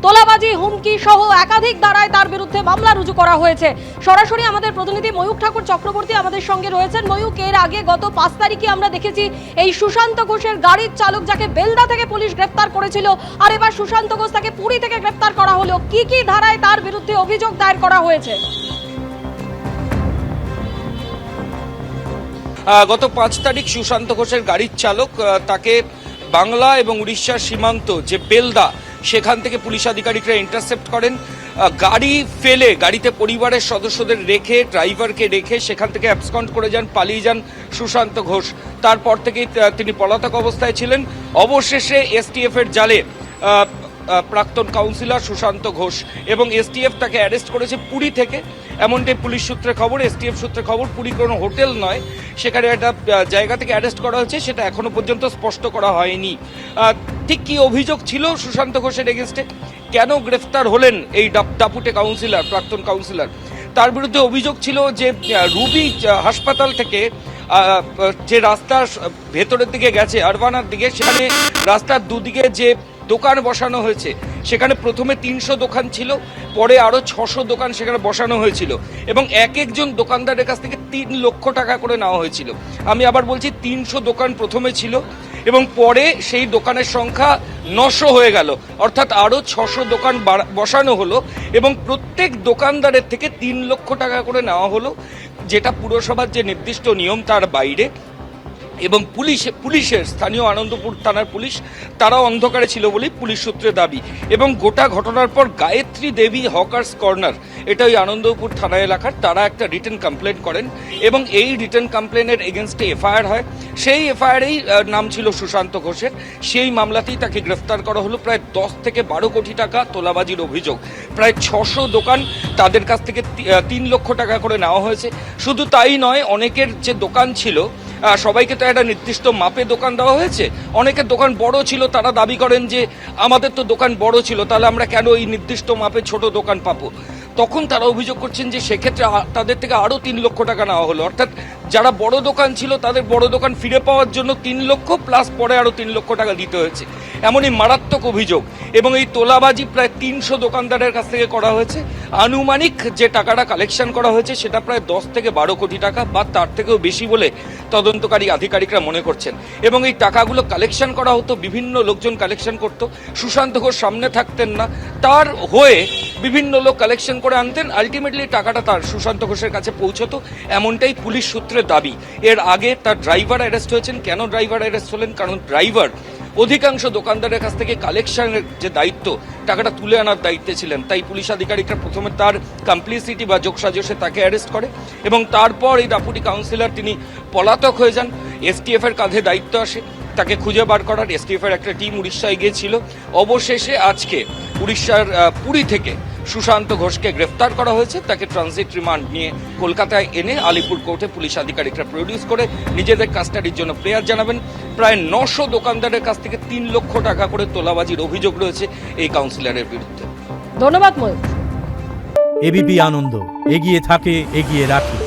তোলাবাজি, হুমকি সহ একাধিক ধারায় তার বিরুদ্ধে মামলা রুজু করা হয়েছে। সরাসরি আমাদের প্রতিনিধি ময়ূক ঠাকুর চক্রবর্তী আমাদের সঙ্গে রয়েছেন। ময়ূক, এর আগে গত 5 তারিখে আমরা দেখেছি এই সুশান্ত ঘোষের গাড়ির চালক, যাকে বেলদা থেকে পুলিশ গ্রেফতার করেছিল, আর এবার সুশান্ত ঘোষ তাকে পুরী থেকে গ্রেফতার করা হলো। কি কি ধারায় তার বিরুদ্ধে অভিযোগ দায়ের করা হয়েছে? গত 5 তারিখ সুশান্ত ঘোষের গাড়ির চালক, তাকে বাংলা এবং উড়িষ্যার সীমান্ত যে বেলদা, সেখান থেকে পুলিশ আধিকারিকরা ইন্টারসেপ্ট করেন। গাড়ি ফেলে, গাড়িতে পরিবারের সদস্যদের রেখে, ড্রাইভারকে রেখে সেখান থেকে অ্যাবসকন্ড করে যান, পালিয়ে যান সুশান্ত ঘোষ। তারপর থেকেই তিনি পলাতক অবস্থায় ছিলেন। অবশেষে এসটিএফ এর জালে প্রাক্তন কাউন্সিলর সুশান্ত ঘোষ এবং এসটিএফ তাকে অ্যারেস্ট করেছে পুরী থেকে, এমনটাই পুলিশ সূত্রে খবর, এসটিএফ সূত্রে খবর। পুরী কোনো হোটেল নয়, সেখানে একটা জায়গা থেকে অ্যারেস্ট করা হয়েছে, সেটা এখনো পর্যন্ত স্পষ্ট করা হয়নি। ঠিক কি অভিযোগ ছিল সুশান্ত ঘোষের এগেনস্টে, কেন গ্রেফতার হলেন এই দাপুটে কাউন্সিলর, প্রাক্তন কাউন্সিলর? তার বিরুদ্ধে অভিযোগ ছিল যে রুবি হাসপাতাল থেকে যে রাস্তা ভেতরের দিকে গেছে আরবানার দিকে, সেখানে রাস্তার দুদিকে যে দোকান বসানো হয়েছে, সেখানে প্রথমে 300 দোকান ছিল, পরে আরো 600 দোকান সেখানে বসানো হয়েছিল এবং এক একজন দোকানদারের কাছ থেকে 3 লক্ষ টাকা করে নেওয়া হয়েছিল। আমি আবার বলছি, 300 দোকান প্রথমে ছিল এবং পরে সেই দোকানের সংখ্যা 900 হয়ে গেল, অর্থাৎ আরো 600 দোকান বসানো হলো এবং প্রত্যেক দোকানদারের থেকে 3 লক্ষ টাকা করে নেওয়া হলো, যেটা পুরসভার যে নির্দিষ্ট নিয়ম তার বাইরে। এবং পুলিশের স্থানীয় আনন্দপুর থানার পুলিশ, তারাও অন্ধকারে ছিল বলেই পুলিশ সূত্রে দাবি। এবং গোটা ঘটনার পর গায়ত্রী দেবী হকার্স কর্নার, এটা ওই আনন্দপুর থানা এলাকার, তারা একটা রিটেন কমপ্লেন করেন এবং এই রিটেন কমপ্লেনের এগেনস্টে এফআইআর হয়। সেই এফআইআরেই নাম ছিল সুশান্ত ঘোষের। সেই মামলাতেই তাকে গ্রেফতার করা হলো। প্রায় 10 থেকে 12 কোটি টাকা তোলাবাজির অভিযোগ, প্রায় 600 দোকান, তাদের কাছ থেকে 3 লক্ষ টাকা করে নেওয়া হয়েছে। শুধু তাই নয়, অনেকের যে দোকান ছিল, সবাইকে তো একটা নির্দিষ্ট মাপে দোকান দেওয়া হয়েছে। অনেকের দোকান বড় ছিল, তারা দাবি করেন যে আমাদের তো দোকান বড় ছিল, তাহলে আমরা কেন এই নির্দিষ্ট মাপে ছোট দোকান পাবো? তখন তারা অভিযোগ করছেন যে সেক্ষেত্রে তাদের থেকে আরও 3 লক্ষ টাকা নেওয়া হলো, অর্থাৎ যারা বড় দোকান ছিল তাদের বড় দোকান ফিরে পাওয়ার জন্য 3 লক্ষ প্লাস পরে আরও 3 লক্ষ টাকা দিতে হয়েছে। এমনই মারাত্মক অভিযোগ। এবং এই তোলাবাজি প্রায় 300 দোকানদারের কাছ থেকে করা হয়েছে। আনুমানিক যে টাকাটা কালেকশন করা হয়েছে সেটা প্রায় 10 থেকে 12 কোটি টাকা বা তার থেকেও বেশি বলে তদন্তকারী আধিকারিকরা মনে করছেন। এবং এই টাকাগুলো কালেকশন করা হতো, বিভিন্ন লোকজন কালেকশন করত, সুশান্ত ঘোষ সামনে থাকতেন না, তার হয়ে বিভিন্ন লোক কালেকশন করে আনতেন। আলটিমেটলি টাকাটা তার সুশান্ত ঘোষের কাছে পৌঁছতো, এমনটাই পুলিশ সূত্রে দাবি। এর আগে তার ড্রাইভার অ্যারেস্ট হয়েছেন। কেন ড্রাইভার অ্যারেস্ট হলেন? কারণ ড্রাইভার অধিকাংশ দোকানদারের কাছ থেকে কালেকশনের যে দায়িত্ব, টাকাটা তুলে আনার দায়িত্বে ছিলেন। তাই পুলিশ আধিকারিকরা প্রথমে তার কমপ্লিসিটি বা যোগসাজশে তাকে অ্যারেস্ট করে এবং তারপর এই ডেপুটি কাউন্সিলর তিনি পলাতক হয়ে যান। এসটিএফ এর কাঁধে দায়িত্ব আসে তাকে খুঁজে বার করার। এসটিএফ এর একটা টিম উড়িষ্যায় গিয়েছিল। অবশেষে আজকে উড়িষ্যার পুরী থেকে সুশান্ত ঘোষকে গ্রেফতার করা হয়েছে। তাকে ট্রানজিট রিমান্ড নিয়ে কলকাতায় এনে আলিপুর কোর্টে পুলিশ আধিকারিকরা প্রডিউস করে নিজেদের কাস্টাডির জন্য প্রেয়ার জানাবেন। প্রায় 900 দোকানদারের কাছ থেকে 3 লক্ষ টাকা করে তোলাবাজির অভিযোগ রয়েছে এই কাউন্সিলরের বিরুদ্ধে। ধন্যবাদ ময়ূক। এবিপি আনন্দ, এগিয়ে থাকে, এগিয়ে রাখে।